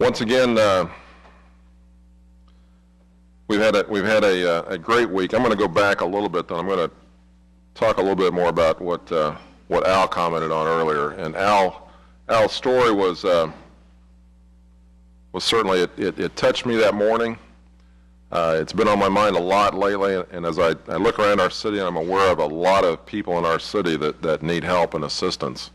Once again, we've had a great week. I'm going to go back a little bit, though. I'm going to talk a little bit more about what Al commented on earlier. And Al's story was certainly it touched me that morning. It's been on my mind a lot lately, and as I look around our city, I'm aware of a lot of people in our city that need help and assistance.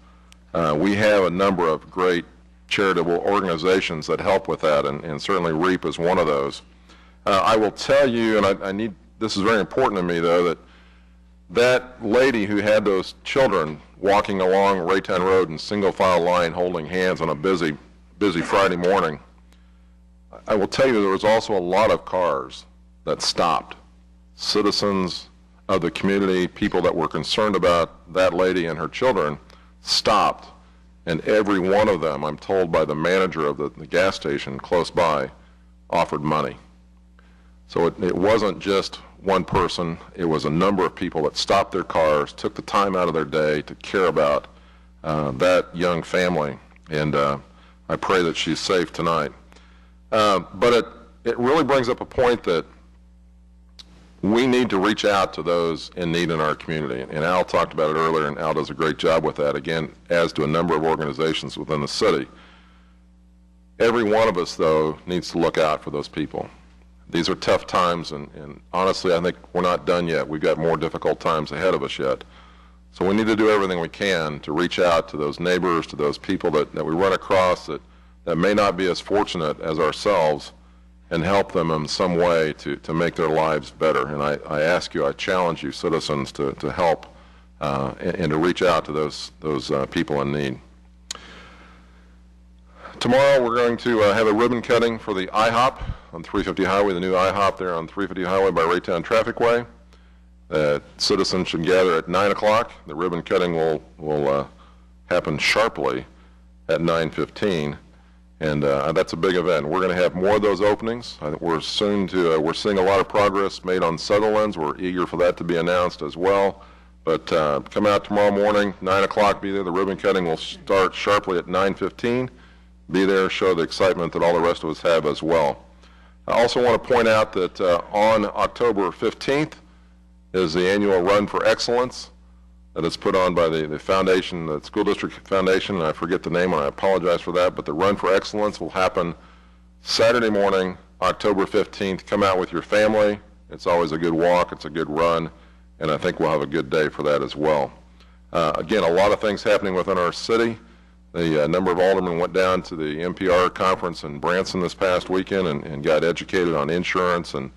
We have a number of great charitable organizations that help with that, and certainly REAP is one of those. I will tell you, and this is very important to me, though, that lady who had those children walking along Raytown Road in single file line holding hands on a busy Friday morning, I will tell you there was also a lot of cars that stopped. Citizens of the community, people that were concerned about that lady and her children, stopped, and every one of them, I'm told by the manager of the gas station close by, offered money. So it wasn't just one person, it was a number of people that stopped their cars, took the time out of their day to care about that young family, and I pray that she's safe tonight. But it really brings up a point that we need to reach out to those in need in our community. And Al talked about it earlier, and Al does a great job with that, again, as do a number of organizations within the city. Every one of us, though, needs to look out for those people. These are tough times, and honestly, I think we're not done yet. We've got more difficult times ahead of us yet. So we need to do everything we can to reach out to those neighbors, to those people that we run across that may not be as fortunate as ourselves, and help them in some way to make their lives better. And I ask you, I challenge you, citizens, to help and to reach out to those people in need. Tomorrow we're going to have a ribbon cutting for the IHOP on 350 Highway, the new IHOP there on 350 Highway by Raytown Trafficway. Citizens should gather at 9 o'clock. The ribbon cutting will happen sharply at 9:15. And that's a big event. We're going to have more of those openings. I think we're seeing a lot of progress made on Sutherland's. We're eager for that to be announced as well. But come out tomorrow morning, 9 o'clock, be there. The ribbon cutting will start sharply at 9:15. Be there, show the excitement that all the rest of us have as well. I also want to point out that on October 15th is the annual Run for Excellence that is put on by the foundation, the School District Foundation, and I forget the name and I apologize for that, but the Run for Excellence will happen Saturday morning, October 15th. Come out with your family. It's always a good walk, it's a good run, and I think we'll have a good day for that as well. Again, a lot of things happening within our city. The number of aldermen went down to the NPR conference in Branson this past weekend and got educated on insurance, and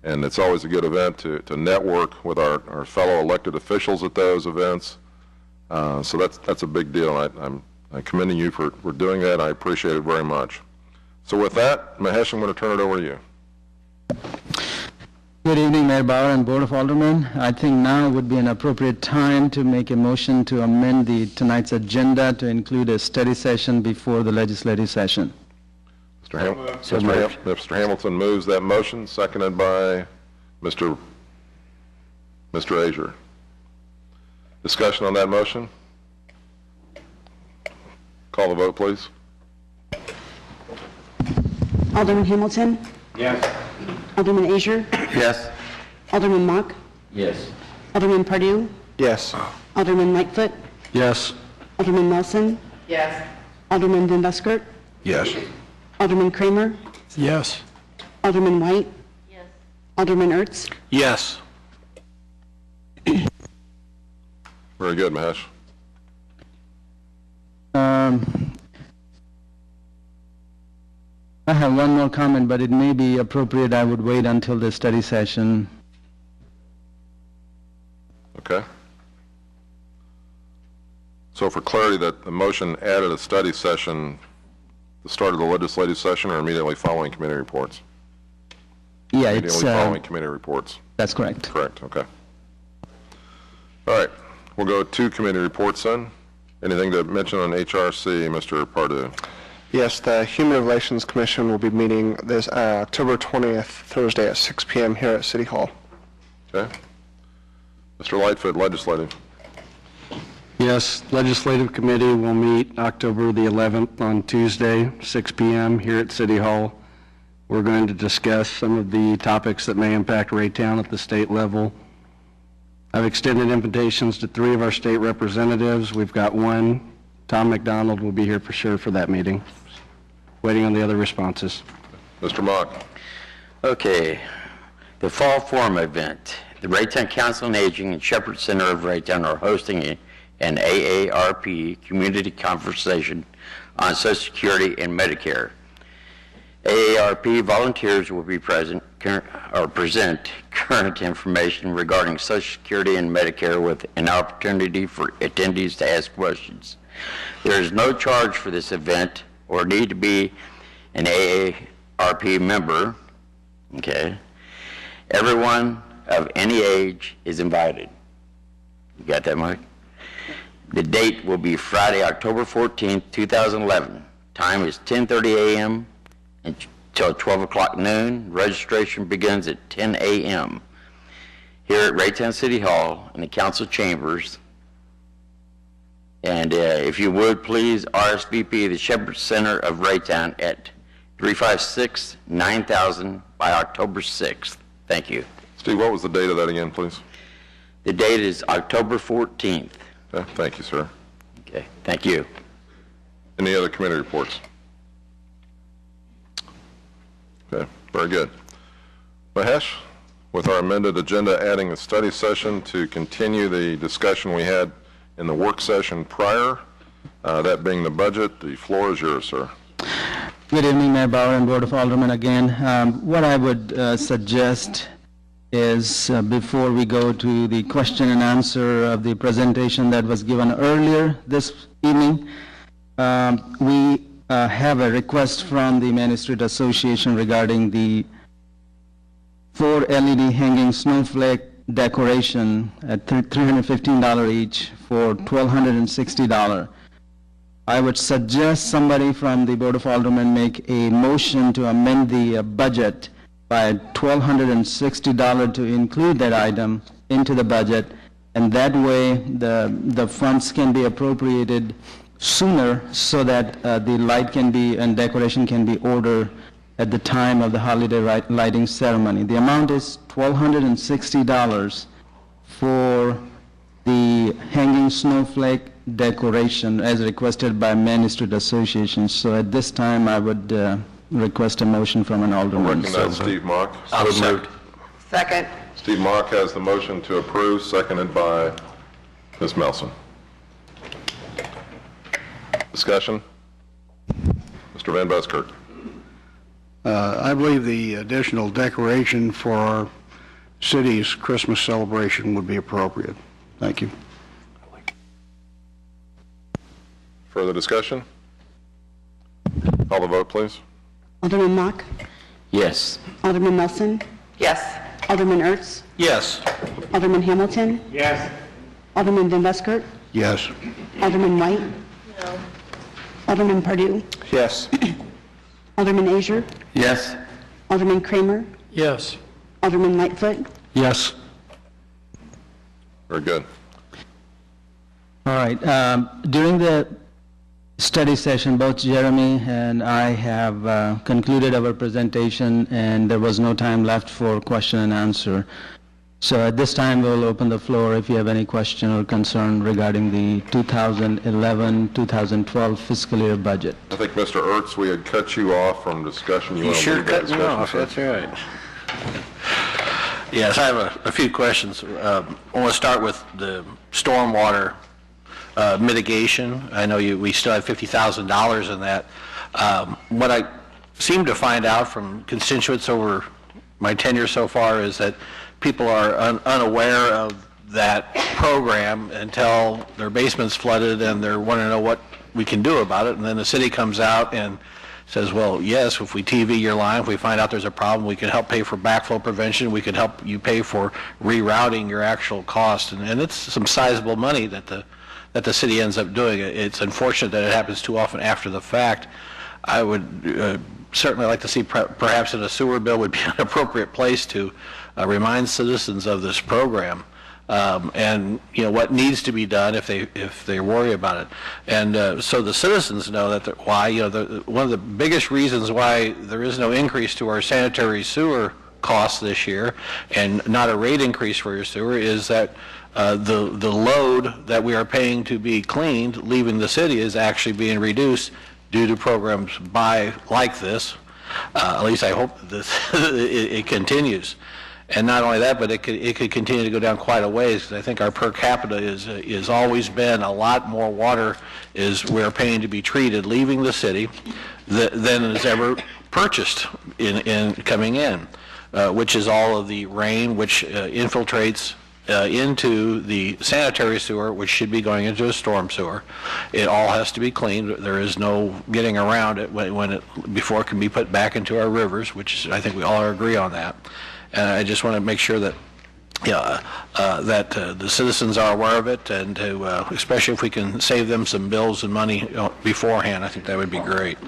it's always a good event to network with our fellow elected officials at those events. So that's a big deal. I'm commending you for doing that. I appreciate it very much. So with that, Mahesh, I'm going to turn it over to you. Good evening, Mayor Bauer and Board of Aldermen. I think now would be an appropriate time to make a motion to amend tonight's agenda to include a study session before the legislative session. Mr. Hamilton moves that motion, seconded by Mr. Azier. Discussion on that motion? Call the vote, please. Alderman Hamilton? Yes. Alderman Azier? Yes. Alderman Mock? Yes. Alderman Pardue? Yes. Alderman Lightfoot? Yes. Alderman Nelson? Yes. Alderman Van Buskirk? Yes. Alderman Kramer? Yes. Alderman White? Yes. Alderman Ertz? Yes. Very good, Mahesh. I have one more comment, but it may be appropriate I would wait until the study session. Okay. So for clarity, that the motion added a study session the start of the legislative session or immediately following committee reports? Yeah, immediately following committee reports. That's correct. Correct, okay. All right, we'll go to committee reports then. Anything to mention on HRC, Mr. Pardue? Yes, the Human Relations Commission will be meeting this October 20th, Thursday at 6 p.m. here at City Hall. Okay. Mr. Lightfoot, legislative. Yes. Legislative Committee will meet October the 11th on Tuesday, 6 p.m. here at City Hall. We're going to discuss some of the topics that may impact Raytown at the state level. I've extended invitations to 3 of our state representatives. We've got one. Tom McDonald will be here for sure for that meeting. Waiting on the other responses. Mr. Mock. Okay, the Fall Forum event. The Raytown Council on Aging and Shepherd Center of Raytown are hosting an AARP community conversation on Social Security and Medicare. AARP volunteers will be present or present current information regarding Social Security and Medicare with an opportunity for attendees to ask questions. There is no charge for this event or need to be an AARP member. Okay. Everyone of any age is invited. You got that, Mike? The date will be Friday, October 14th, 2011. Time is 10:30 a.m. until 12 o'clock noon. Registration begins at 10 a.m. here at Raytown City Hall in the council chambers. And if you would, please RSVP the Shepherd Center of Raytown at 356-9000 by October 6th. Thank you. Steve, what was the date of that again, please? The date is October 14th. Okay, thank you, sir. Okay, thank you. Any other committee reports? Okay, very good. Mahesh, with our amended agenda adding a study session to continue the discussion we had in the work session prior, that being the budget, the floor is yours, sir. Good evening, Mayor Bauer and Board of Aldermen again. What I would suggest is before we go to the question and answer of the presentation that was given earlier this evening, we have a request from the Main Street Association regarding the 4 LED hanging snowflake decoration at $315 each for $1,260. I would suggest somebody from the Board of Aldermen make a motion to amend the budget by $1,260 to include that item into the budget, and that way the funds can be appropriated sooner so that the light can be and decoration can be ordered at the time of the holiday lighting ceremony. The amount is $1,260 for the hanging snowflake decoration as requested by Main Street Association. So at this time, I would request a motion from an alderman. Recognize Steve Mock. So moved. Second. Steve Mock has the motion to approve, seconded by Ms. Melson. Discussion? Mr. Van Buskirk. I believe the additional decoration for our city's Christmas celebration would be appropriate. Thank you. Further discussion? Call the vote, please. Alderman Mock. Yes. Alderman Nelson. Yes. Alderman Ertz. Yes. Alderman Hamilton. Yes. Alderman Van Buskirk. Yes. Alderman White. No. Alderman Pardue. Yes. Alderman Azier. Yes. Alderman Kramer. Yes. Alderman Lightfoot. Yes. Very good. All right. During the study session, both Jeremy and I have concluded our presentation, and there was no time left for question and answer. So at this time, we'll open the floor if you have any question or concern regarding the 2011-2012 fiscal year budget. I think, Mr. Ertz, we had cut you off from discussion. You sure cut me off, that's right. Yes, I have a few questions. I want to start with the stormwater mitigation. I know we still have $50,000 in that. What I seem to find out from constituents over my tenure so far is that people are unaware of that program until their basement's flooded and they're wanting to know what we can do about it. And then the city comes out and says, well, yes, if we TV your line, if we find out there's a problem, we can help pay for backflow prevention, we can help you pay for rerouting your actual cost. And it's some sizable money that the city ends up doing. It's unfortunate that it happens too often after the fact. I would certainly like to see perhaps in a sewer bill would be an appropriate place to remind citizens of this program. and what needs to be done if they worry about it. And so the citizens know that why one of the biggest reasons why there is no increase to our sanitary sewer costs this year and not a rate increase for your sewer is that the load that we are paying to be cleaned leaving the city is actually being reduced due to programs like this. At least I hope that it continues. And not only that, but it could continue to go down quite a ways, because I think our per capita is always been a lot more water is we're paying to be treated leaving the city than is ever purchased in coming in, which is all of the rain which infiltrates into the sanitary sewer, which should be going into a storm sewer. It all has to be cleaned. There is no getting around it before it can be put back into our rivers, which I think we all agree on that. And I just want to make sure that the citizens are aware of it, and especially if we can save them some bills and money beforehand, I think that would be great.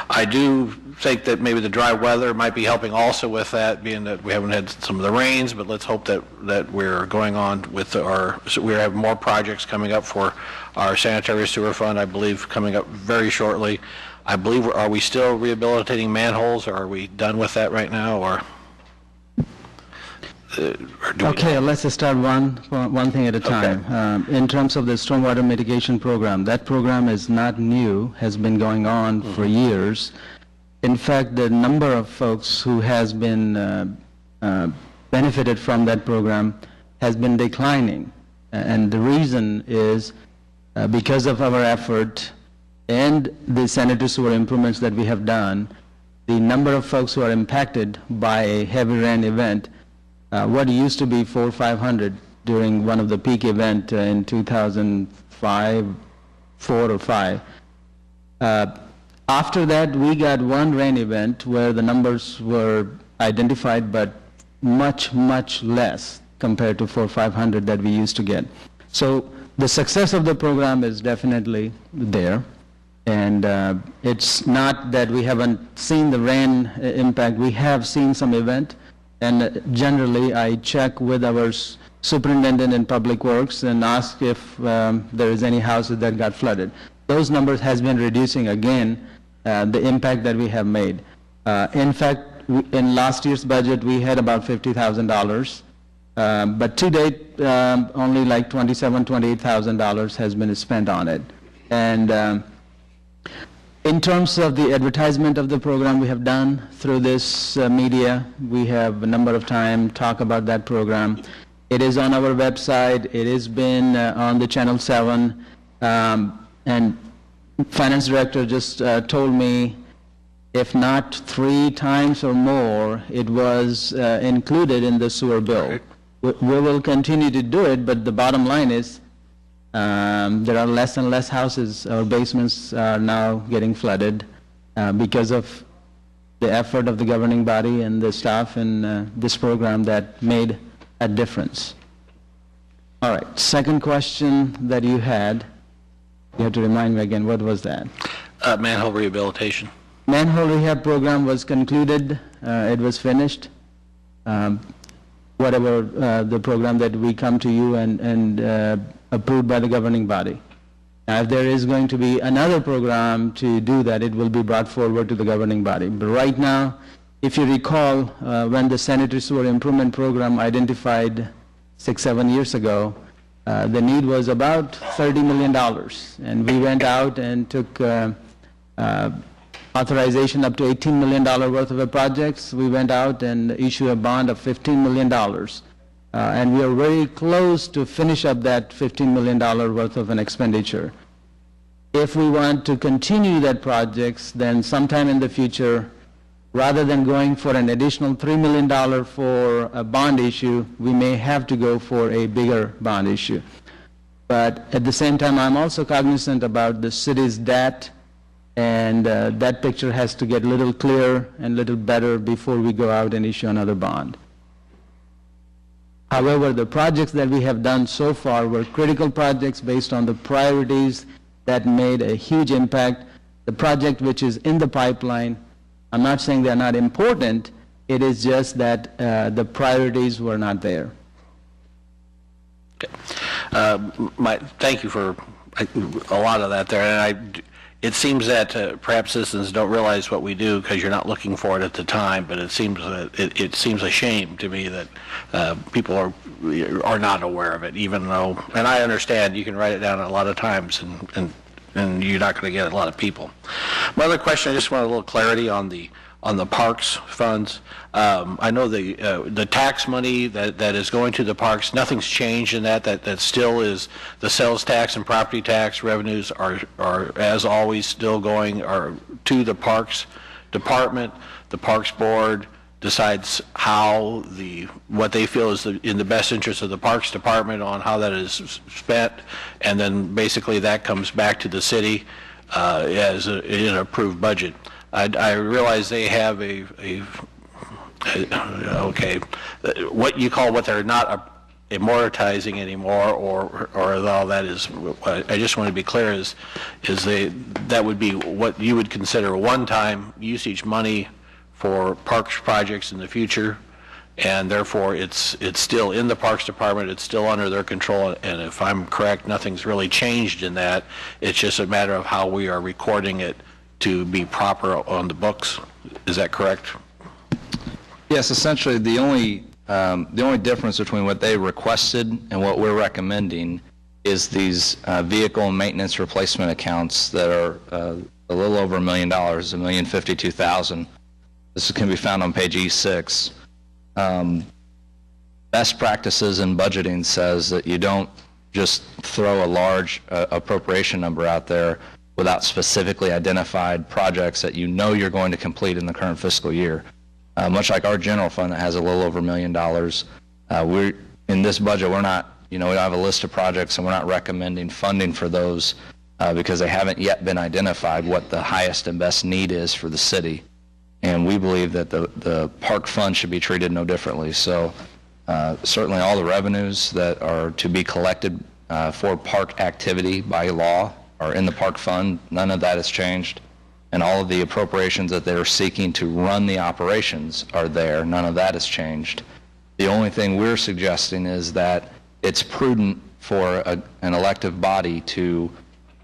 I do think that maybe the dry weather might be helping also with that, being that we haven't had some of the rains, but let's hope that we're going on with we have more projects coming up for our sanitary sewer fund, I believe, coming up very shortly. I believe, are we still rehabilitating manholes, or are we done with that right now, or? Okay, let's start one thing at a time. Okay. In terms of the stormwater mitigation program, that program is not new, has been going on for years. In fact, the number of folks who has been benefited from that program has been declining. And the reason is because of our effort and the sanitary sewer improvements that we have done, the number of folks who are impacted by a heavy rain event, what used to be 400 or 500 during one of the peak event in 2005, 4 or 5. After that, we got one rain event where the numbers were identified, but much, much less compared to 400 or 500 that we used to get. So the success of the program is definitely there. And it's not that we haven't seen the rain impact. We have seen some event. And generally, I check with our superintendent in public works and ask if there is any houses that got flooded. Those numbers has been reducing again, the impact that we have made. In fact, in last year's budget, we had about $50,000, but to date, only like $27,000, $28,000 has been spent on it. And in terms of the advertisement of the program we have done through this media, we have a number of times talked about that program. It is on our website. It has been on the Channel 7. And finance director just told me, if not 3 times or more, it was included in the sewer bill. We will continue to do it, but the bottom line is there are less and less houses or basements are now getting flooded because of the effort of the governing body and the staff in this program that made a difference. All right, second question that you had, you have to remind me again, what was that? Manhole rehabilitation. Manhole rehab program was concluded, it was finished. Whatever the program that we come to you and approved by the governing body. Now, if there is going to be another program to do that, it will be brought forward to the governing body. But right now, if you recall, when the sanitary sewer improvement program identified 6-7 years ago, the need was about $30 million. And we went out and took authorization up to $18 million worth of projects. We went out and issued a bond of $15 million. And we are very close to finish up that $15 million worth of an expenditure. If we want to continue that projects, then sometime in the future, rather than going for an additional $3 million for a bond issue, we may have to go for a bigger bond issue. But at the same time, I'm also cognizant about the city's debt, and that picture has to get a little clearer and a little better before we go out and issue another bond. However, the projects that we have done so far were critical projects based on the priorities that made a huge impact. The project which is in the pipeline, I'm not saying they're not important, it is just that the priorities were not there. Thank you for a lot of that there, and it seems that perhaps citizens don't realize what we do because you're not looking for it at the time, but it seems a shame to me that people are not aware of it, even though, and I understand you can write it down a lot of times and you're not going to get a lot of people. My other question, I just want a little clarity on the parks funds. I know the tax money that is going to the parks, nothing's changed in that. That still is the sales tax and property tax revenues are as always still going to the Parks Department. The Parks Board decides what they feel is in the best interest of the Parks Department on how that is spent, and then basically that comes back to the city as an approved budget. I realize they have what you call what they're not amortizing anymore, or all that is. I just want to be clear is that would be what you would consider one-time usage money for parks projects in the future, and therefore it's still in the Parks Department, it's still under their control, and if I'm correct, nothing's really changed in that. It's just a matter of how we are recording it to be proper on the books. Is that correct? Yes, essentially the only difference between what they requested and what we're recommending is these vehicle and maintenance replacement accounts that are a little over $1 million, $1,052,000. This can be found on page E6. Best practices in budgeting says that you don't just throw a large appropriation number out there without specifically identified projects that you know you're going to complete in the current fiscal year. Much like our general fund that has a little over $1 million, in this budget, we're not, we don't have a list of projects and we're not recommending funding for those because they haven't yet been identified what the highest and best need is for the city. And we believe that the park fund should be treated no differently. So certainly all the revenues that are to be collected for park activity by law are in the park fund. None of that has changed. And all of the appropriations that they're seeking to run the operations are there. None of that has changed. The only thing we're suggesting is that it's prudent for an elective body to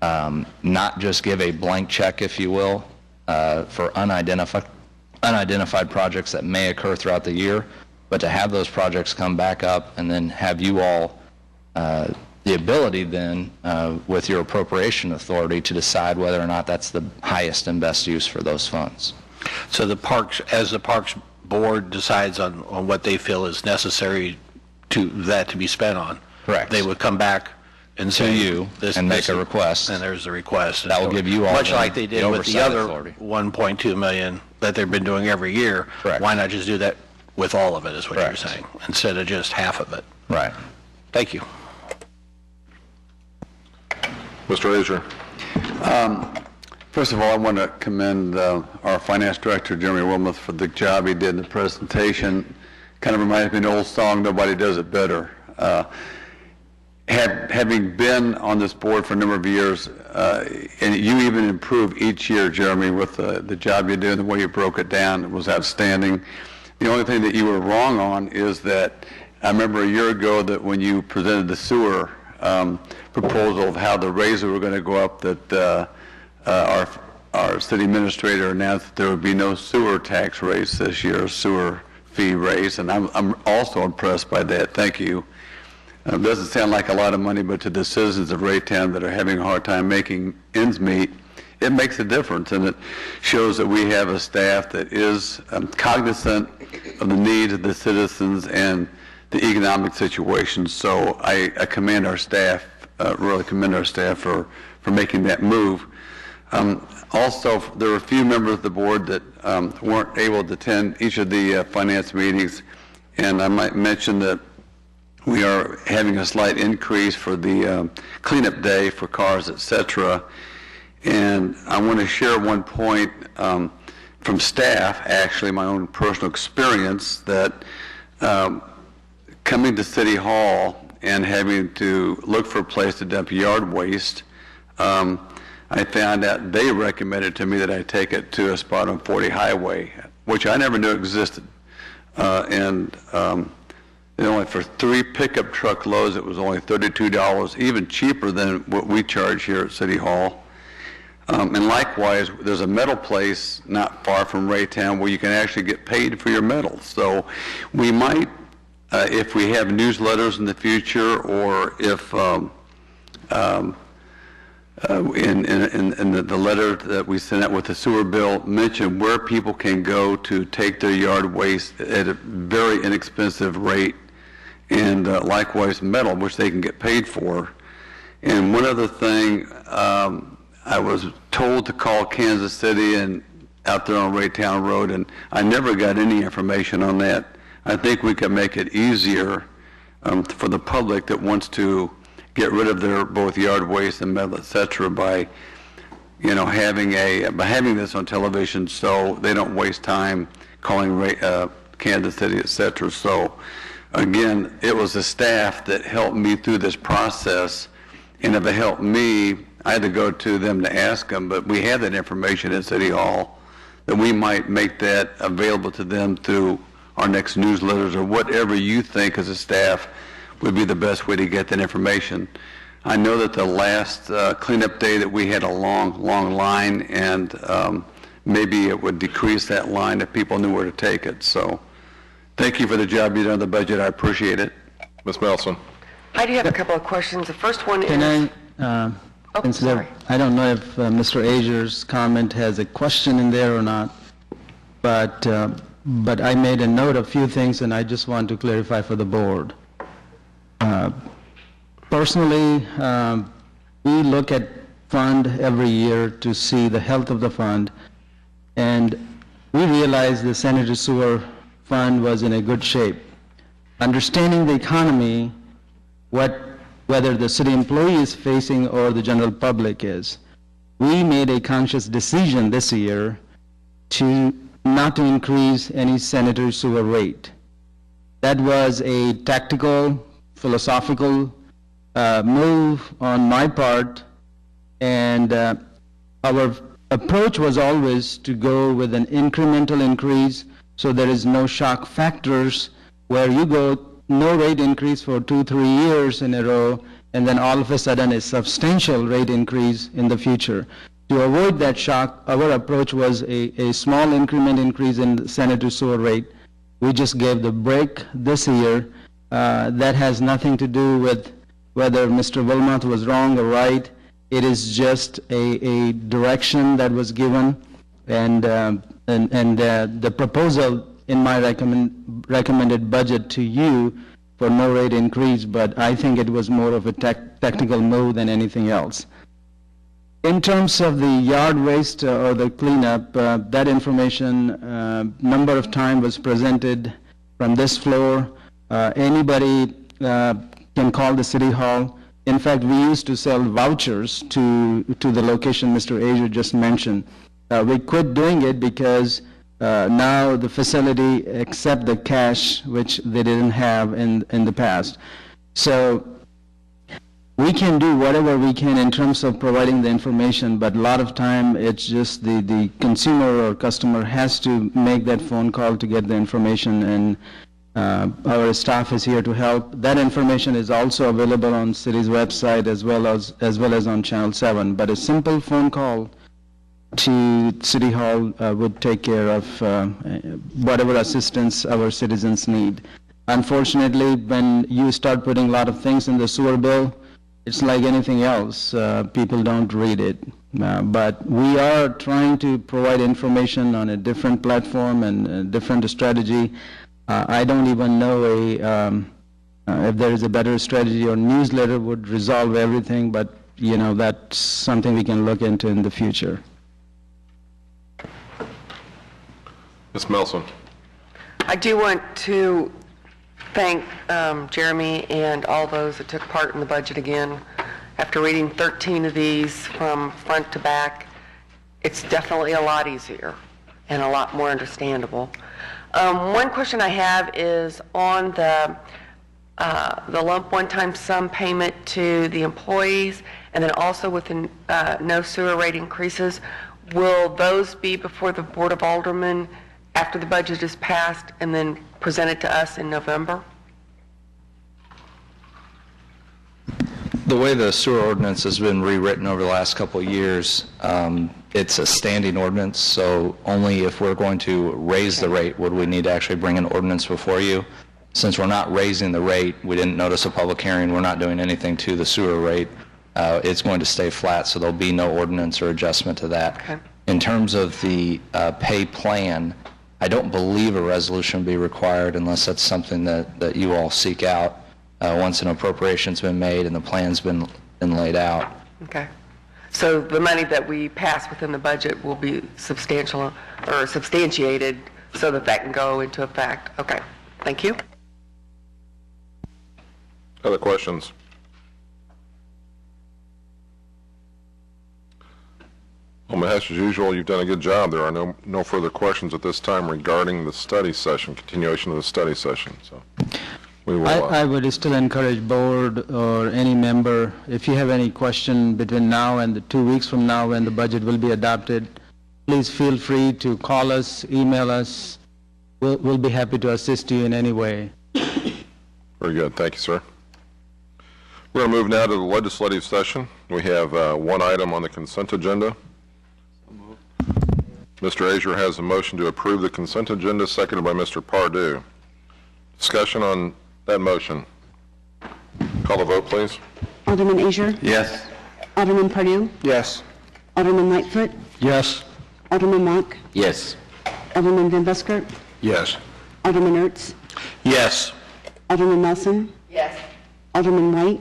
not just give a blank check, if you will, for unidentified projects that may occur throughout the year, but to have those projects come back up and then have you all the ability then with your appropriation authority to decide whether or not that's the highest and best use for those funds. So the parks board decides on what they feel is necessary to be spent on. Correct. They would come back and say to you and make a request. And there's a request. That will give you all much like they did with the other authority. $1.2 million that they've been doing every year. Correct. Why not just do that with all of it is what you're saying, instead of just half of it. Right. Thank you. Mr. Azure. First of all, I want to commend our finance director, Jeremy Wilmoth, for the job he did in the presentation. Kind of reminds me of an old song, "Nobody Does It Better." Having been on this board for a number of years, and you even improve each year, Jeremy, with the job you do and the way you broke it down, it was outstanding. The only thing that you were wrong on is that I remember a year ago that when you presented the sewer proposal of how the rates were going to go up, that our city administrator announced that there would be no sewer tax raise this year, sewer fee raise, and I'm also impressed by that. Thank you. It doesn't sound like a lot of money, but to the citizens of Raytown that are having a hard time making ends meet, it makes a difference, and it shows that we have a staff that is cognizant of the needs of the citizens and the economic situation. So I commend our staff, really commend our staff for making that move. Also, there were a few members of the board that weren't able to attend each of the finance meetings, and I might mention that we are having a slight increase for the cleanup day for cars, etc. And I want to share one point from staff, actually my own personal experience, that coming to City Hall and having to look for a place to dump yard waste, I found out they recommended to me that I take it to a spot on 40 Highway, which I never knew existed. only for 3 pickup truck loads, it was only $32, even cheaper than what we charge here at City Hall. And likewise, there's a metal place not far from Raytown where you can actually get paid for your metals. So we might, if we have newsletters in the future, or if in the letter that we sent out with the sewer bill, mention where people can go to take their yard waste at a very inexpensive rate, and likewise metal, which they can get paid for. And one other thing, I was told to call Kansas City and out there on Raytown Road, and I never got any information on that. I think we can make it easier for the public that wants to get rid of their both yard waste and metal, et cetera, by having this on television, so they don't waste time calling Kansas City, et cetera. So again, it was the staff that helped me through this process, and if it helped me, I had to go to them to ask them, but we have that information at City Hall, that we might make that available to them through our next newsletters, or whatever you think as a staff would be the best way to get that information. I know that the last cleanup day that we had a long line, and maybe it would decrease that line if people knew where to take it. So thank you for the job you done on the budget. I appreciate it. Ms. Melson. I do have a couple of questions. The first one is... Can I, sorry. I don't know if Mr. Azer's comment has a question in there or not, but I made a note of a few things, and I just want to clarify for the board. Personally, we look at fund every year to see the health of the fund, and we realized the sanitary sewer fund was in a good shape. Understanding the economy, whether the city employee is facing or the general public is, we made a conscious decision this year not to increase any sanitary sewer rate. That was a tactical, philosophical move on my part, and our approach was always to go with an incremental increase, so there is no shock factors where you go no rate increase for 2-3 years in a row, and then all of a sudden a substantial rate increase in the future. To avoid that shock, our approach was a small increment increase in the sanitary sewer rate. We just gave the break this year. That has nothing to do with whether Mr. Wilmot was wrong or right. It is just a direction that was given, and the proposal in my recommended budget to you for no rate increase, but I think it was more of a technical move than anything else. In terms of the yard waste or the cleanup, that information number of times was presented from this floor. Anybody can call the City Hall. In fact, we used to sell vouchers to the location Mr. Azer just mentioned. We quit doing it because now the facility accept the cash, which they didn't have in the past. So we can do whatever we can in terms of providing the information, but a lot of time it's just the consumer or customer has to make that phone call to get the information, and our staff is here to help. That information is also available on city's website as well as on Channel 7. But a simple phone call to City Hall would take care of whatever assistance our citizens need. Unfortunately, when you start putting a lot of things in the sewer bill, it's like anything else. People don't read it. But we are trying to provide information on a different platform and a different strategy. I don't even know if there is a better strategy or newsletter would resolve everything, but that's something we can look into in the future. Ms. Melson. I do want to thank Jeremy and all those that took part in the budget again. After reading 13 of these from front to back, it's definitely a lot easier and a lot more understandable. One question I have is on the lump one-time sum payment to the employees, and then also with the no sewer rate increases. Will those be before the Board of Aldermen after the budget is passed and then presented to us in November? The way the sewer ordinance has been rewritten over the last couple of years, it's a standing ordinance, so only if we're going to raise the rate would we need to actually bring an ordinance before you. Since we're not raising the rate, we didn't notice a public hearing, we're not doing anything to the sewer rate, it's going to stay flat, so there'll be no ordinance or adjustment to that. Okay. In terms of the pay plan, I don't believe a resolution would be required unless that's something that you all seek out once an appropriation's been made and the plan's been laid out. Okay. So the money that we pass within the budget will be substantial or substantiated so that that can go into effect. Okay. Thank you. Other questions? Well, Mahesh, as usual, you've done a good job. There are no further questions at this time regarding the study session, continuation of the study session. So we will. I would still encourage board or any member, if you have any question between now and the 2 weeks from now when the budget will be adopted, please feel free to call us, email us. We'll be happy to assist you in any way. Very good. Thank you, sir. We're going to move now to the legislative session. We have one item on the consent agenda. Mr. Azure has a motion to approve the consent agenda, seconded by Mr. Pardue. Discussion on that motion. Call the vote, please. Alderman Azure? Yes. Alderman Pardue? Yes. Alderman Lightfoot? Yes. Alderman Mock? Yes. Alderman Van Buskirk? Yes. Alderman Ertz? Yes. Alderman Nelson? Yes. Alderman White?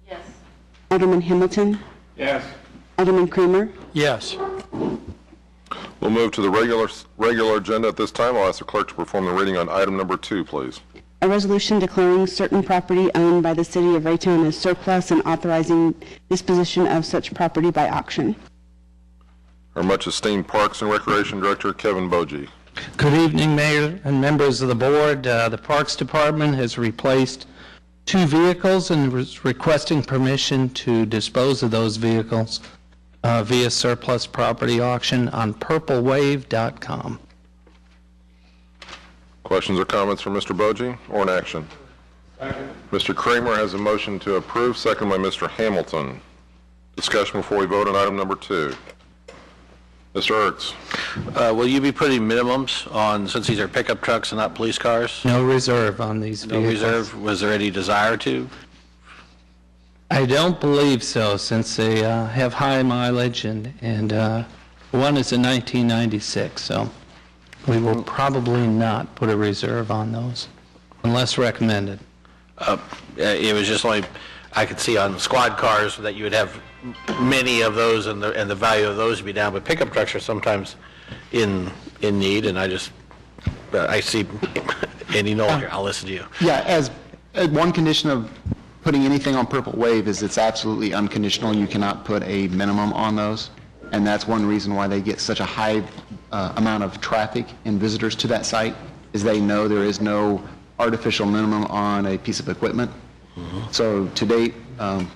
Yes. Alderman Hamilton? Yes. Alderman Kramer? Yes. We'll move to the regular agenda at this time. I'll ask the clerk to perform the reading on item number 2, please. A resolution declaring certain property owned by the city of Raytown as surplus and authorizing disposition of such property by auction. Our much esteemed Parks and Recreation Director, Kevin Bogie. Good evening, Mayor and members of the board. The Parks Department has replaced 2 vehicles and is requesting permission to dispose of those vehicles via surplus property auction on purplewave.com. Questions or comments from Mr. Bogie or in action? Mr. Kramer has a motion to approve, second by Mr. Hamilton. Discussion before we vote on item number 2. Mr. Ertz. Will you be putting minimums on, since these are pickup trucks and not police cars? No reserve on these No vehicles. reserve? Was there any desire to? I don't believe so, since they have high mileage and one is a 1996, so we will probably not put a reserve on those unless recommended. It was just like, I could see on squad cars that you would have many of those and the value of those would be down, but pickup trucks are sometimes in need, and I see, and you know, I'll listen to you. Yeah, as one condition of putting anything on Purple Wave is it's absolutely unconditional. You cannot put a minimum on those, and that's one reason why they get such a high amount of traffic and visitors to that site, is they know there is no artificial minimum on a piece of equipment. So to date,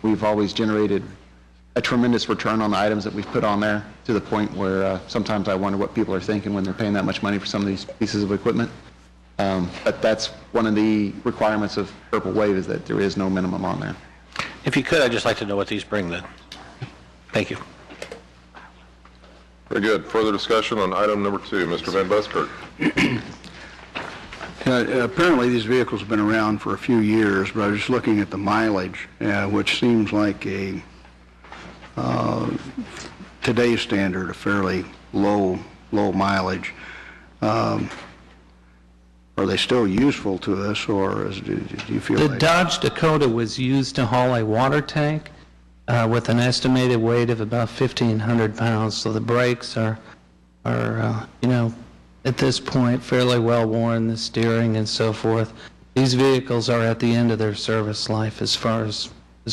we've always generated a tremendous return on the items that we've put on there, to the point where sometimes I wonder what people are thinking when they're paying that much money for some of these pieces of equipment. But that's one of the requirements of Purple Wave, is that there is no minimum on there. If you could, I'd just like to know what these bring then. Thank you. Very good. Further discussion on item number 2. Mr. Van Buskirk. Apparently, these vehicles have been around for a few years, but I was just looking at the mileage, which seems like a, today's standard, a fairly low mileage. Are they still useful to us, or do you feel The like... Dodge Dakota was used to haul a water tank with an estimated weight of about 1,500 pounds, so the brakes are at this point fairly well worn, the steering and so forth. These vehicles are at the end of their service life as far as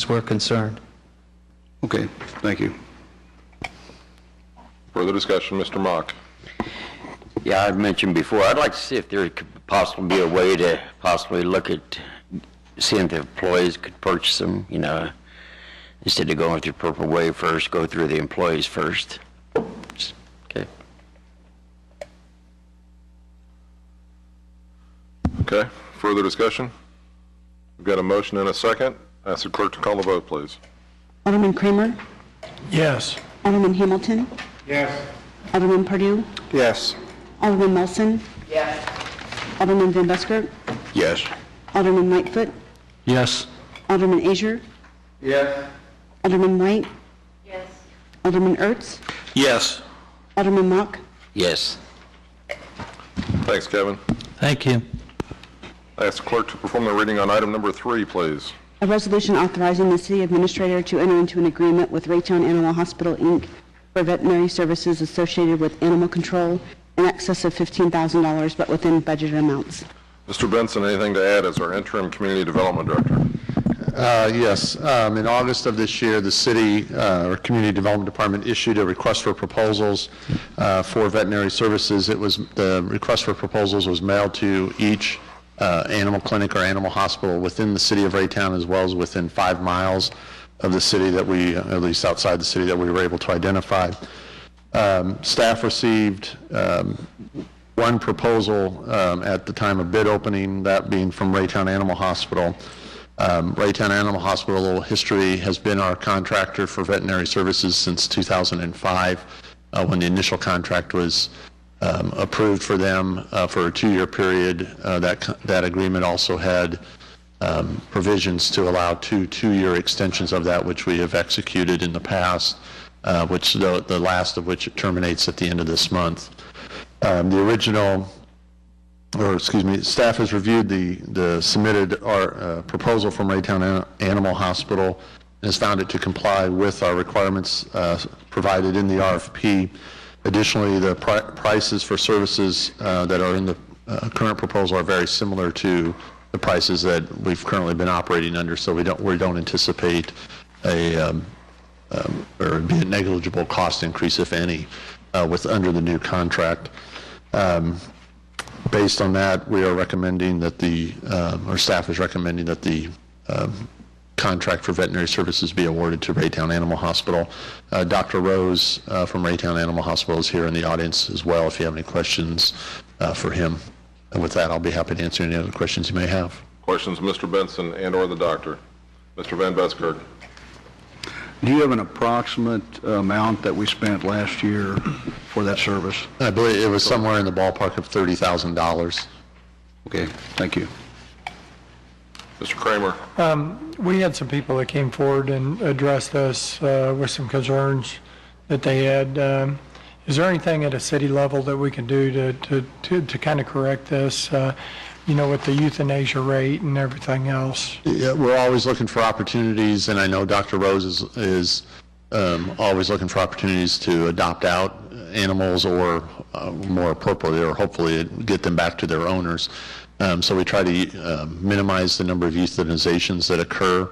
we're concerned. Okay, thank you. Further discussion, Mr. Mock. Yeah, I've mentioned before, I'd like to see if there could possibly be a way to possibly look at seeing if the employees could purchase them, instead of going through Purple Wave first, go through the employees first. Okay. Okay. Further discussion? We've got a motion and a second. Ask the clerk to call the vote, please. Alderman Kramer? Yes. Alderman Hamilton? Yes. Alderman Pardue? Yes. Alderman Nelson? Yes. Alderman Van Buskirk? Yes. Alderman Lightfoot? Yes. Alderman Azier? Yes. Alderman White? Yes. Alderman Ertz? Yes. Alderman Mock? Yes. Thanks, Kevin. Thank you. Ask the clerk to perform the reading on item number 3, please. A resolution authorizing the city administrator to enter into an agreement with Raytown Animal Hospital, Inc. for veterinary services associated with animal control in excess of $15,000, but within budgeted amounts. Mr. Benson, anything to add as our interim community development director? Yes. In August of this year, the city or community development department issued a request for proposals for veterinary services. The request for proposals was mailed to each animal clinic or animal hospital within the city of Raytown, as well as within 5 miles of the city that we, at least outside the city, that we were able to identify. Staff received one proposal at the time of bid opening, that being from Raytown Animal Hospital. Raytown Animal Hospital, a little history, has been our contractor for veterinary services since 2005, when the initial contract was approved for them for a 2-year period. That agreement also had provisions to allow 2-year extensions of that, which we have executed in the past, which the last of which terminates at the end of this month. Staff has reviewed the submitted proposal from Raytown Animal Hospital and has found it to comply with our requirements provided in the RFP. Additionally, the prices for services that are in the current proposal are very similar to the prices that we've currently been operating under, so we don't anticipate or be a negligible cost increase, if any, under the new contract. Based on that, we are recommending that our staff is recommending that the contract for veterinary services be awarded to Raytown Animal Hospital. Dr. Rose from Raytown Animal Hospital is here in the audience as well if you have any questions for him. And with that, I'll be happy to answer any other questions you may have. Questions, Mr. Benson and or the doctor. Mr. Van Buskirk. Do you have an approximate amount that we spent last year for that service? I believe it was somewhere in the ballpark of $30,000. Okay, thank you. Mr. Kramer. We had some people that came forward and addressed us with some concerns that they had. Is there anything at a city level that we can do to kind of correct this, with the euthanasia rate and everything else? Yeah, we're always looking for opportunities, and I know Dr. Rose is always looking for opportunities to adopt out animals or more appropriately or hopefully get them back to their owners. So we try to minimize the number of euthanizations that occur.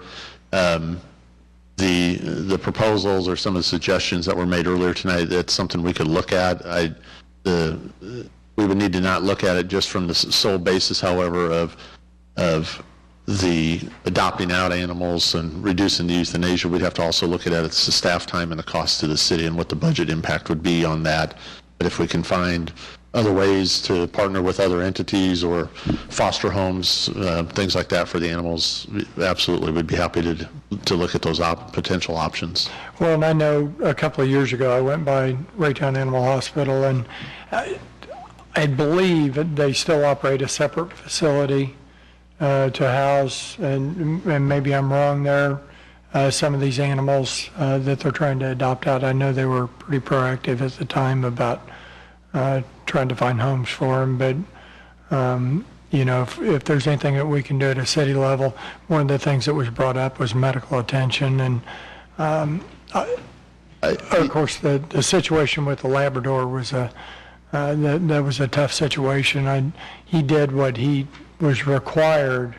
The proposals or some of the suggestions that were made earlier tonight, that's something we could look at. We would need to not look at it just from the sole basis, however, of the adopting out animals and reducing the euthanasia. We'd have to also look at it as the staff time and the cost to the city and what the budget impact would be on that. But if we can find other ways to partner with other entities or foster homes, things like that for the animals, absolutely, we'd be happy to look at those potential options. Well, and I know a couple of years ago I went by Raytown Animal Hospital, and I believe they still operate a separate facility to house, and maybe I'm wrong there, some of these animals that they're trying to adopt out. I know they were pretty proactive at the time about trying to find homes for them, but if there's anything that we can do at a city level, one of the things that was brought up was medical attention, and of course the situation with the Labrador was that was a tough situation. He did what he was required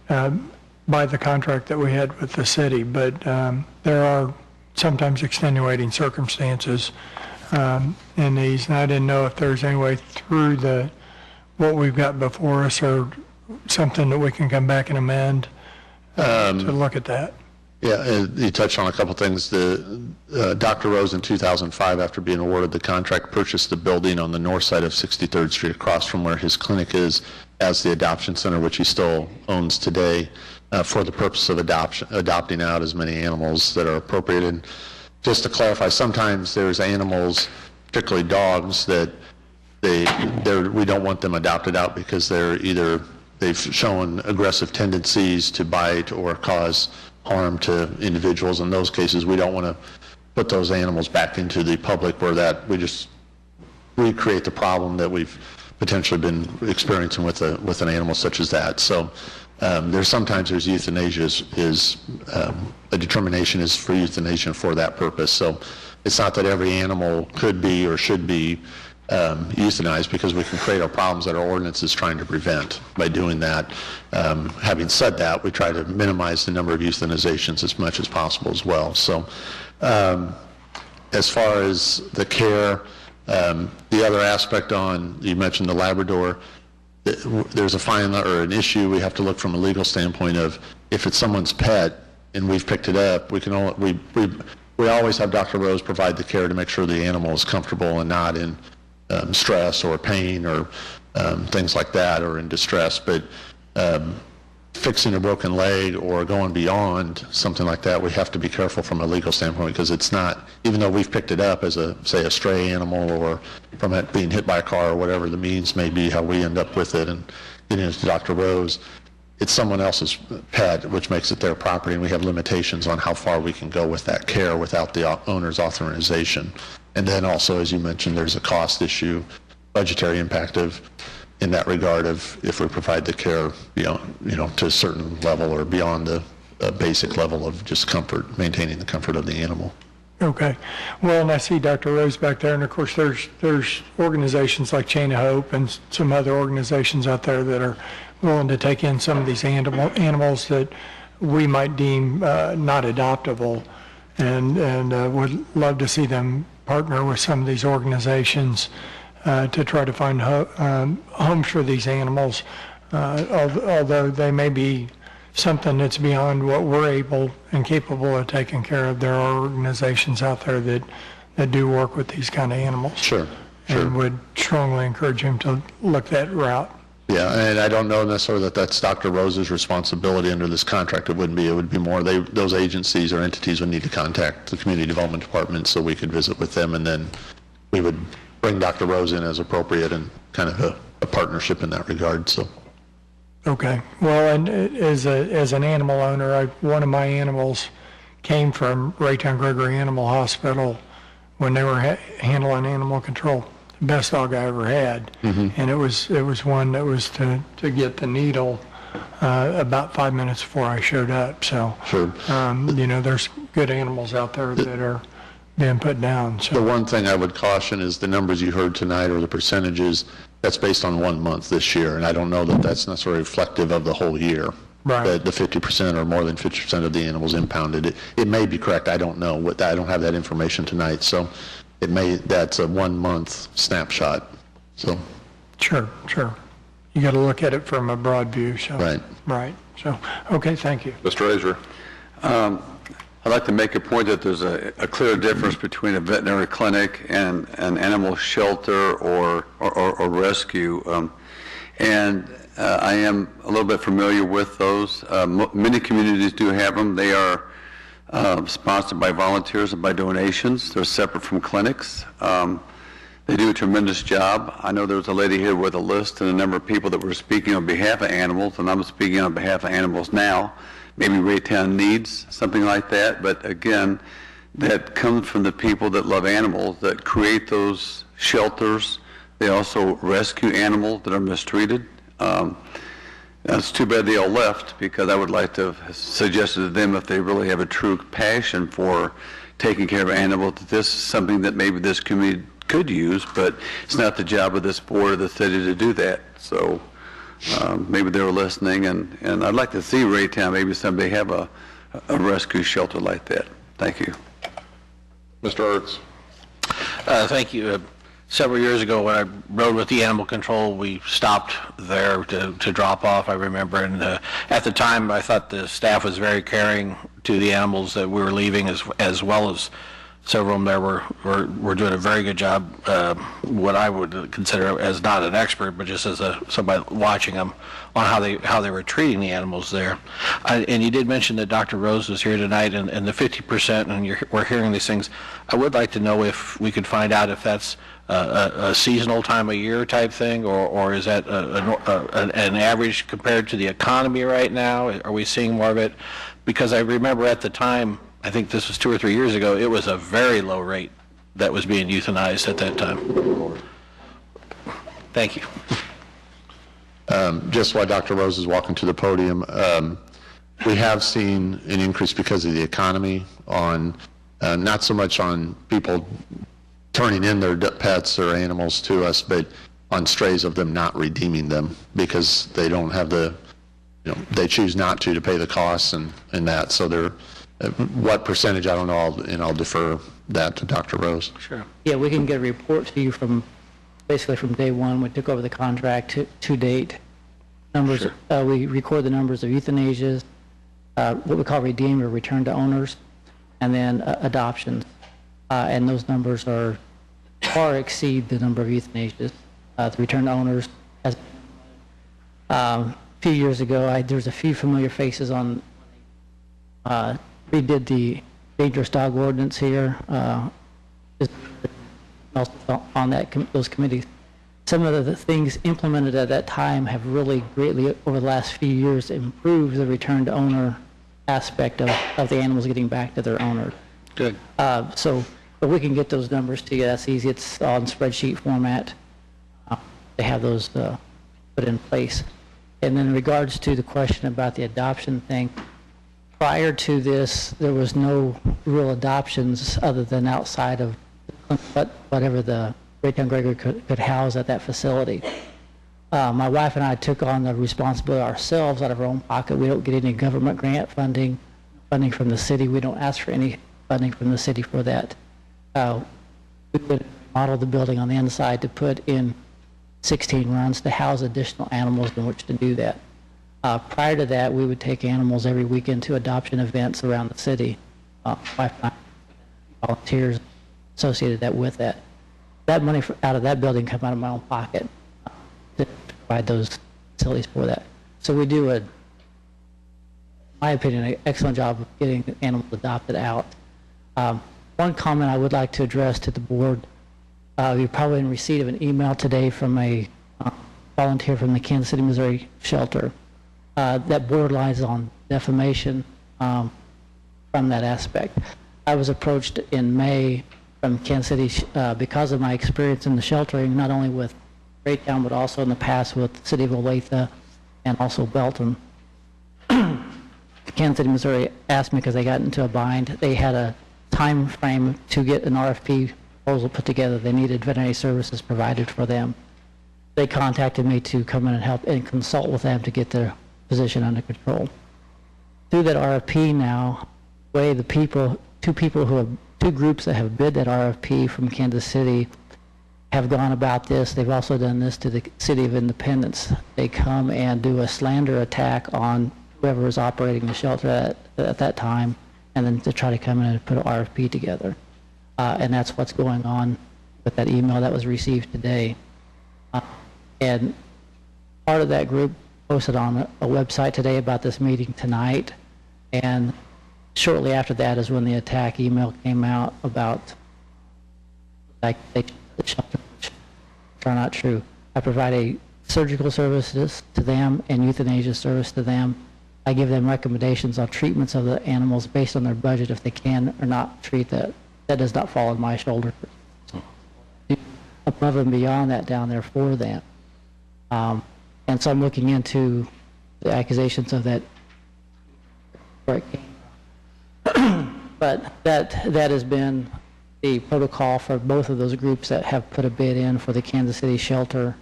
by the contract that we had with the city, but there are sometimes extenuating circumstances in these, and I didn't know if there's any way through what we've got before us or something that we can come back and amend to look at that. Yeah, you touched on a couple things. Dr. Rose in 2005, after being awarded the contract, purchased the building on the north side of 63rd Street across from where his clinic is as the adoption center, which he still owns today. for the purpose of adopting out as many animals that are appropriate. And just to clarify, sometimes there's animals, particularly dogs, that we don't want them adopted out because they've shown aggressive tendencies to bite or cause harm to individuals. In those cases, we don't want to put those animals back into the public where we just recreate the problem that we've potentially been experiencing with an animal such as that. So sometimes there's euthanasia a determination is for euthanasia for that purpose. So it's not that every animal could be or should be euthanized, because we can create our problems that our ordinance is trying to prevent by doing that. Having said that, we try to minimize the number of euthanizations as much as possible as well. So as far as the care, the other aspect you mentioned the Labrador, there's a fine or an issue we have to look from a legal standpoint of if it's someone's pet and we've picked it up, we always have Dr. Rose provide the care to make sure the animal is comfortable and not in stress or pain or things like that, or in distress. But fixing a broken leg or going beyond something like that, we have to be careful from a legal standpoint, because it's not, even though we've picked it up as a stray animal or from it being hit by a car or whatever the means may be, how we end up with it and getting it to Dr. Rose, it's someone else's pet, which makes it their property, and we have limitations on how far we can go with that care without the owner's authorization. And then also, as you mentioned, there's a cost issue, budgetary impact in that regard of if we provide the care, to a certain level or beyond the basic level of just comfort, maintaining the comfort of the animal. Okay. Well, and I see Dr. Rose back there, and of course there's organizations like Chain of Hope and some other organizations out there that are willing to take in some of these animals that we might deem not adoptable, and would love to see them partner with some of these organizations to try to find homes for these animals, although they may be something that's beyond what we're able and capable of taking care of. There are organizations out there that do work with these kind of animals. Sure. And would strongly encourage him to look that route. Yeah, and I don't know necessarily that that's Dr. Rose's responsibility under this contract. It wouldn't be. It would be more those agencies or entities would need to contact the Community Development Department so we could visit with them, and then we would bring Dr. Rose in as appropriate and kind of a partnership in that regard. So. Okay. Well, and as an animal owner, one of my animals came from Raytown Gregory Animal Hospital when they were handling animal control. The best dog I ever had, and it was one that was to get the needle about 5 minutes before I showed up. So, sure. There's good animals out there that are being put down. So. The one thing I would caution is the numbers you heard tonight, or the percentages. That's based on 1 month this year, and I don't know that that's necessarily reflective of the whole year. Right. The 50% or more than 50% of the animals impounded. It may be correct. I don't know. I don't have that information tonight. So that's a 1 month snapshot. So. Sure. You got to look at it from a broad view. So. Right. So, okay, thank you. Mr. Azure. I'd like to make a point that there's a clear difference between a veterinary clinic and an animal shelter or rescue. I am a little bit familiar with those. Many communities do have them. They are sponsored by volunteers and by donations. They're separate from clinics. They do a tremendous job. I know there's a lady here with a list and a number of people that were speaking on behalf of animals, and I'm speaking on behalf of animals now. Maybe Raytown needs something like that, but again, that comes from the people that love animals, that create those shelters. They also rescue animals that are mistreated. It's too bad they all left, because I would like to have suggested to them, if they really have a true passion for taking care of animals, that this is something that maybe this community could use, but it's not the job of this board or the city to do that. So maybe they were listening, and I'd like to see Raytown maybe someday have a rescue shelter like that. Thank you. Mr. Ertz. Thank you. Several years ago, when I rode with the animal control, we stopped there to drop off, I remember, and at the time I thought the staff was very caring to the animals that we were leaving, as well as several of them there were doing a very good job, what I would consider as not an expert, but just as somebody watching them on how they were treating the animals there. And you did mention that Dr. Rose was here tonight and the 50%, and we're hearing these things. I would like to know if we could find out if that's a seasonal time of year type thing, or is that an average compared to the economy right now? Are we seeing more of it? Because I remember at the time, I think this was 2 or 3 years ago, it was a very low rate that was being euthanized at that time. Thank you. Just while Dr. Rose is walking to the podium, we have seen an increase because of the economy on, not so much on people turning in their pets or animals to us, but on strays of them not redeeming them because they don't have the, they choose not to pay the costs and that. So they're, what percentage, I don't know, and I'll defer that to Dr. Rose. Sure. Yeah, we can get a report to you from, basically from day one. We took over the contract to date. Numbers, sure. We record the numbers of euthanasias, what we call redeemed or returned to owners, and then adoptions. And those numbers are far exceed the number of euthanasias. The returned to owners, as a few years ago, there's a few familiar faces on, we did the dangerous dog ordinance here, on those committees. Some of the things implemented at that time have really greatly, over the last few years, improved the return to owner aspect of the animals getting back to their owner. Good. So but we can get those numbers to you. That's easy. It's all in spreadsheet format. They have those put in place. And then in regards to the question about the adoption thing, prior to this, there was no real adoptions other than outside of whatever the Raytown Gregory could house at that facility. My wife and I took on the responsibility ourselves out of our own pocket. We don't get any government grant funding from the city. We don't ask for any funding from the city for that. We would model the building on the inside to put in 16 runs to house additional animals in which to do that. Prior to that, we would take animals every weekend to adoption events around the city. Volunteers associated with that. That money out of that building come out of my own pocket to provide those facilities for that. So we do, in my opinion, an excellent job of getting animals adopted out. One comment I would like to address to the board, you're probably in receipt of an email today from a volunteer from the Kansas City, Missouri shelter. That borderlines on defamation from that aspect. I was approached in May from Kansas City because of my experience in the sheltering, not only with Raytown, but also in the past with the city of Olathe and also Belton. Kansas City, Missouri asked me because they got into a bind. They had a time frame to get an RFP proposal put together. They needed veterinary services provided for them. They contacted me to come in and help and consult with them to get their position under control. Through that RFP now, two groups that have bid that RFP from Kansas City have gone about this. They've also done this to the City of Independence. They come and do a slander attack on whoever was operating the shelter at that time, and then to try to come in and put an RFP together. And that's what's going on with that email that was received today. And part of that group posted on a website today about this meeting tonight, and shortly after that is when the attack email came out about the shelter, which are not true. I provide a surgical services to them and euthanasia service to them. I give them recommendations on treatments of the animals based on their budget if they can or not treat that. That does not fall on my shoulder. Above and beyond that down there for them. And so I'm looking into the accusations of that. But that has been the protocol for both of those groups that have put a bid in for the Kansas City shelter,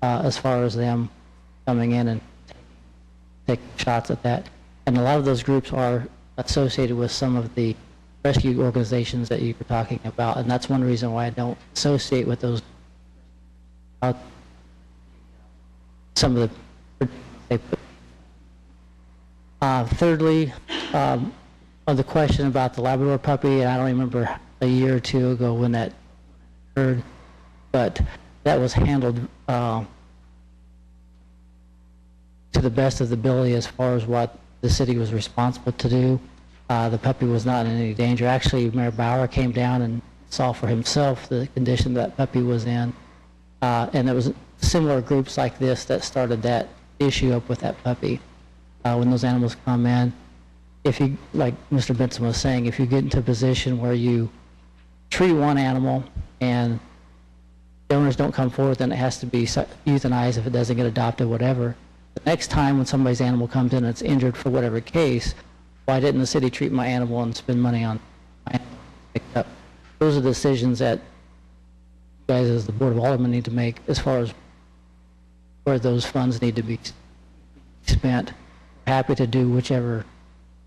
as far as them coming in and taking shots at that. And a lot of those groups are associated with some of the rescue organizations that you were talking about, and that's one reason why I don't associate with those. Some of the they put. Thirdly, on the question about the Labrador puppy, and I don't remember a year or two ago when that occurred, but that was handled to the best of the ability as far as what the city was responsible to do. The puppy was not in any danger. Actually, Mayor Bauer came down and saw for himself the condition that puppy was in. And there was similar groups like this that started that issue up with that puppy. When those animals come in, if you, like Mr. Benson was saying, if you get into a position where you treat one animal and the owners don't come forward, then it has to be euthanized if it doesn't get adopted, whatever. The next time when somebody's animal comes in and it's injured for whatever case, why didn't the city treat my animal and spend money on my animal picked up? Those are decisions that you guys as the Board of Aldermen need to make as far as where those funds need to be spent. Happy to do whichever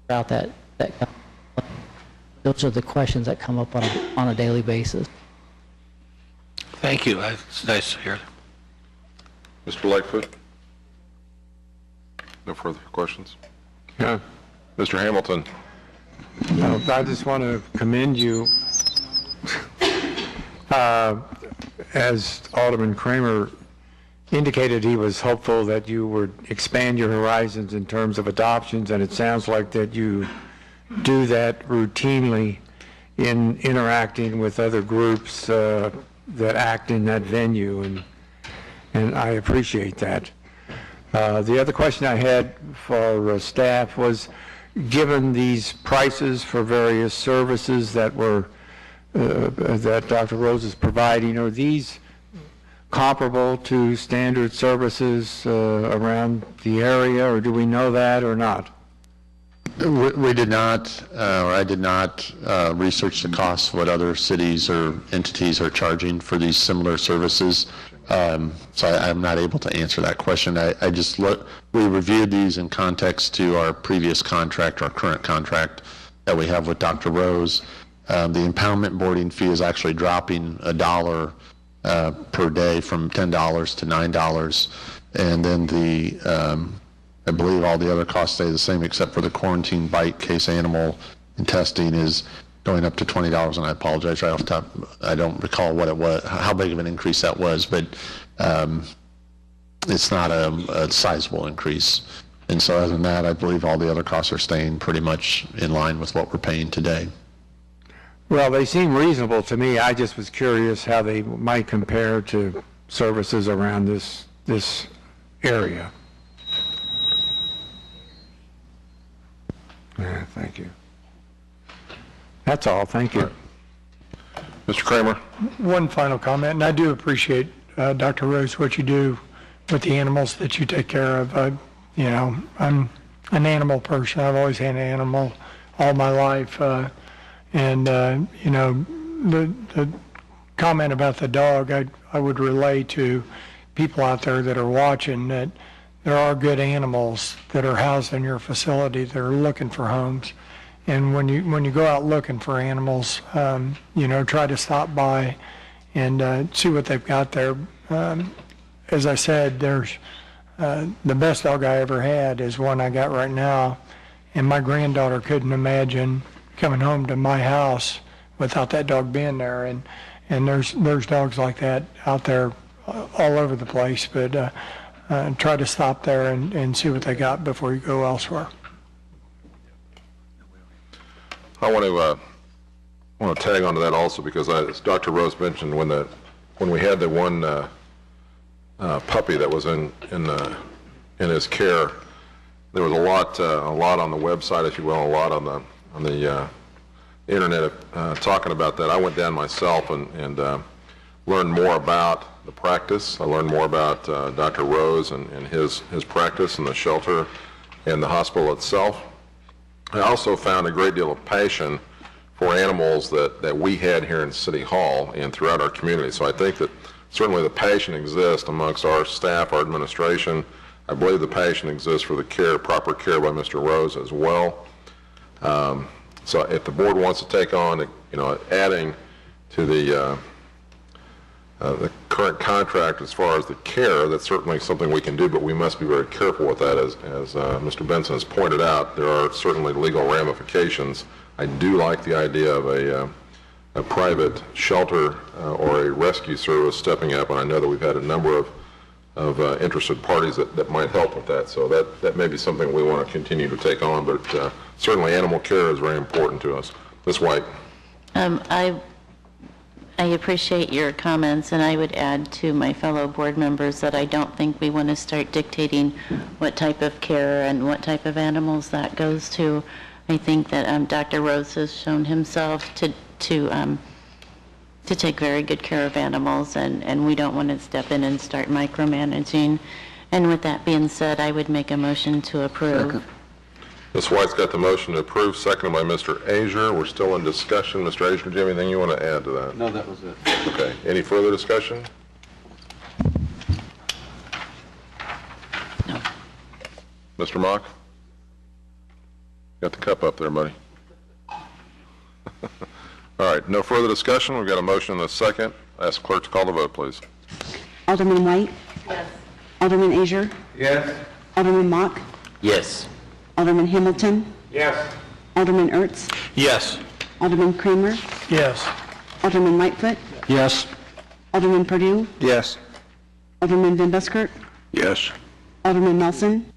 route that comes. Those are the questions that come up on a daily basis. Thank you. It's nice to hear. Mr. Lightfoot? No further questions? Yeah. Mr. Hamilton? I just want to commend you. As Alderman Kramer indicated, he was hopeful that you would expand your horizons in terms of adoptions, and it sounds like that you do that routinely in interacting with other groups that act in that venue, and I appreciate that. The other question I had for staff was, given these prices for various services that were that Dr. Rose is providing, are these comparable to standard services around the area, or do we know that or not? We did not, or I did not research the costs of what other cities or entities are charging for these similar services. So I'm not able to answer that question. I just we reviewed these in context to our previous contract, our current contract that we have with Dr. Rose. The impoundment boarding fee is actually dropping $1 per day from $10 to $9. And then I believe all the other costs stay the same except for the quarantine bite case animal and testing is going up to $20, and I apologize right off the top. I don't recall what it was, how big of an increase that was, but it's not a sizable increase. And so other than that, I believe all the other costs are staying pretty much in line with what we're paying today. Well, they seem reasonable to me. I just was curious how they might compare to services around this area. Yeah, thank you. That's all. Thank you. Mr. Kramer? One final comment, and I do appreciate, Dr. Rose, what you do with the animals that you take care of. You know, I'm an animal person. I've always had an animal all my life. You know, the comment about the dog, I would relay to people out there that are watching that there are good animals that are housed in your facility that are looking for homes. And when you go out looking for animals, you know, try to stop by and see what they've got there. As I said, there's the best dog I ever had is one I got right now, and my granddaughter couldn't imagine coming home to my house without that dog being there. And there's dogs like that out there all over the place, but try to stop there and see what they got before you go elsewhere. I want to tag onto that also because as Dr. Rose mentioned, when we had the one puppy that was in his care, there was a lot on the website, if you will, a lot on the internet talking about that. I went down myself and learned more about the practice. I learned more about Dr. Rose and his practice and the shelter and the hospital itself. I also found a great deal of passion for animals that we had here in City Hall and throughout our community. So I think that certainly the passion exists amongst our staff, our administration. I believe the passion exists for the proper care by Mr. Rose as well. So if the board wants to take on, you know, adding to the current contract as far as the care, that's certainly something we can do, but we must be very careful with that. As Mr. Benson has pointed out, there are certainly legal ramifications. I do like the idea of a private shelter or a rescue service stepping up, and I know that we've had a number of interested parties that might help with that. So that may be something we want to continue to take on, but certainly animal care is very important to us. Ms. White. I appreciate your comments, and I would add to my fellow board members that I don't think we want to start dictating what type of care and what type of animals that goes to. I think that Dr. Rose has shown himself to take very good care of animals, and we don't want to step in and start micromanaging. And with that being said, I would make a motion to approve. Second. Ms. White's got the motion to approve, seconded by Mr. Azier. We're still in discussion. Mr. Azier, do you have anything you want to add to that? No, that was it. Okay. Any further discussion? No. Mr. Mock? Got the cup up there, buddy. All right. No further discussion. We've got a motion and a second. Ask clerk to call the vote, please. Alderman White? Yes. Alderman Azier? Yes. Alderman Mock? Yes. Alderman Hamilton? Yes. Alderman Ertz? Yes. Alderman Kramer? Yes. Alderman Lightfoot? Yes. Alderman Purdue? Yes. Alderman Van Buskirk? Yes. Alderman Nelson?